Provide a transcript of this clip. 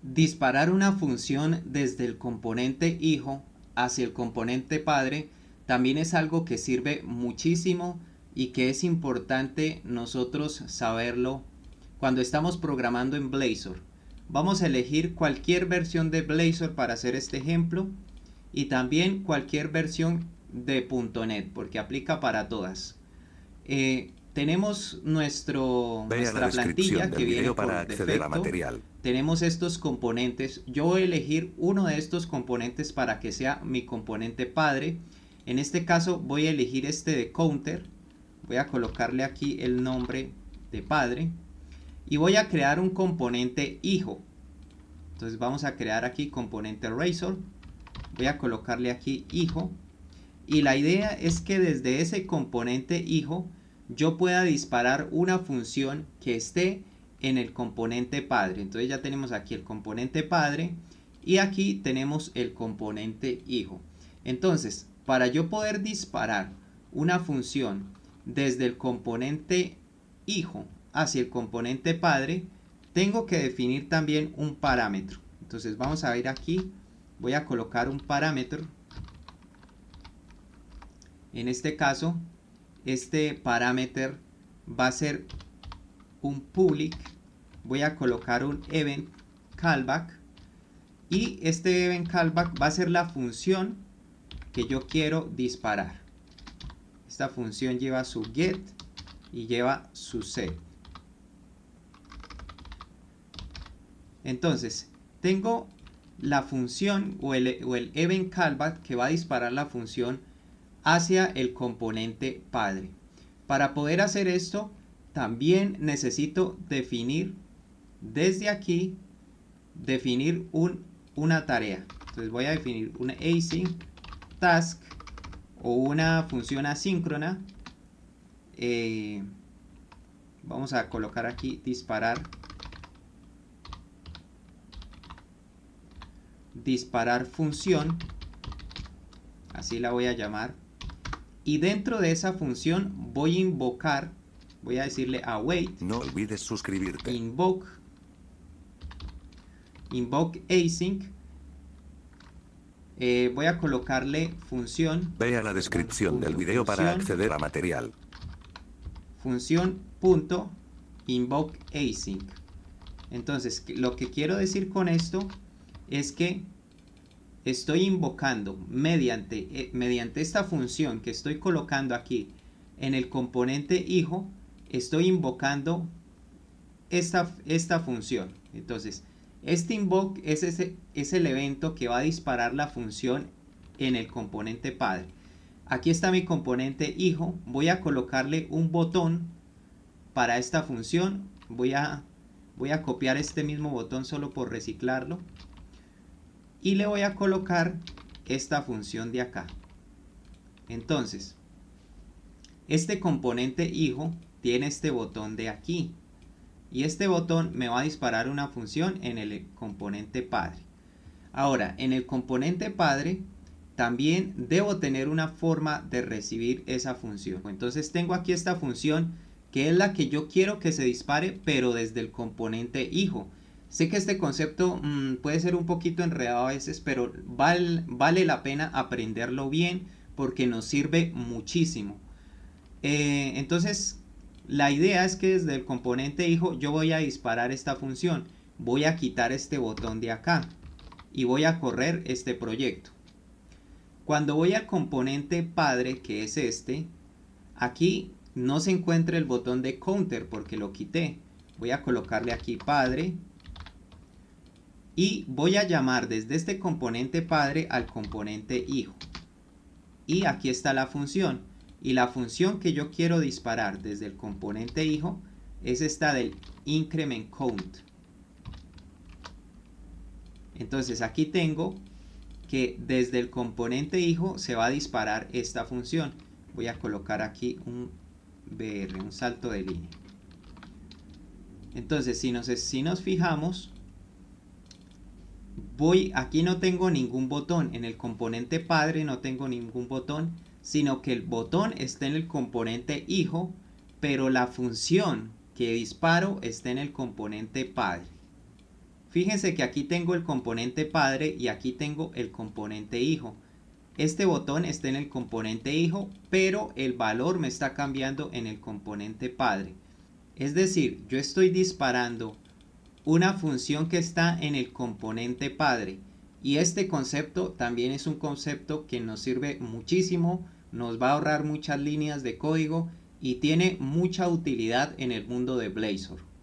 Disparar una función desde el componente hijo hacia el componente padre también es algo que sirve muchísimo y que es importante nosotros saberlo cuando estamos programando en Blazor. Vamos a elegir cualquier versión de Blazor para hacer este ejemplo y también cualquier versión de .NET porque aplica para todas. Tenemos Vea la nuestra descripción plantilla que del viene video para por acceder a defecto. material. Tenemos estos componentes. Yo voy a elegir uno de estos componentes para que sea mi componente padre. En este caso voy a elegir este de counter. Voy a colocarle aquí el nombre de padre. Y voy a crear un componente hijo. Entonces vamos a crear aquí componente razor. Voy a colocarle aquí hijo. Y la idea es que desde ese componente hijo yo pueda disparar una función que esté en el componente padre. Entonces ya tenemos aquí el componente padre y aquí tenemos el componente hijo. Entonces, para yo poder disparar una función desde el componente hijo hacia el componente padre, tengo que definir también un parámetro. Entonces vamos a ver aquí, voy a colocar un parámetro. En este caso, este parámetro va a ser un public. Voy a colocar un event callback. Y este event callback va a ser la función que yo quiero disparar. Esta función lleva su get y lleva su set. Entonces, tengo la función o el event callback que va a disparar la función hacia el componente padre. Para poder hacer esto, también necesito definir desde aquí, definir una tarea. Entonces voy a definir una async task o una función asíncrona. Vamos a colocar aquí disparar función, así la voy a llamar. Y dentro de esa función voy a invocar, voy a decirle await. No olvides suscribirte. Invoke async. Voy a colocarle función. Vea la descripción del video para acceder a material. Función punto invoke async. Entonces, lo que quiero decir con esto es que estoy invocando mediante esta función que estoy colocando aquí en el componente hijo, estoy invocando esta función. Entonces, este invoke es el evento que va a disparar la función en el componente padre. Aquí está mi componente hijo. Voy a colocarle un botón para esta función. Voy a copiar este mismo botón solo por reciclarlo. Y le voy a colocar esta función de acá. Entonces, este componente hijo tiene este botón de aquí. Y este botón me va a disparar una función en el componente padre. Ahora, en el componente padre también debo tener una forma de recibir esa función. Entonces tengo aquí esta función que es la que yo quiero que se dispare, pero desde el componente hijo. Sé que este concepto puede ser un poquito enredado a veces, pero vale la pena aprenderlo bien porque nos sirve muchísimo. Entonces, la idea es que desde el componente hijo yo voy a disparar esta función. Voy a quitar este botón de acá y voy a correr este proyecto. Cuando voy al componente padre, que es este, aquí no se encuentra el botón de counter porque lo quité. Voy a colocarle aquí padre y voy a llamar desde este componente padre al componente hijo. Y aquí está la función. Y la función que yo quiero disparar desde el componente hijo es esta del increment count. Entonces aquí tengo que desde el componente hijo se va a disparar esta función. Voy a colocar aquí un BR, un salto de línea. Entonces si nos fijamos, aquí no tengo ningún botón. En el componente padre no tengo ningún botón, sino que el botón está en el componente hijo, pero la función que disparo está en el componente padre. Fíjense que aquí tengo el componente padre y aquí tengo el componente hijo. Este botón está en el componente hijo, pero el valor me está cambiando en el componente padre. Es decir, yo estoy disparando una función que está en el componente padre. Y este concepto también es un concepto que nos sirve muchísimo, nos va a ahorrar muchas líneas de código y tiene mucha utilidad en el mundo de Blazor.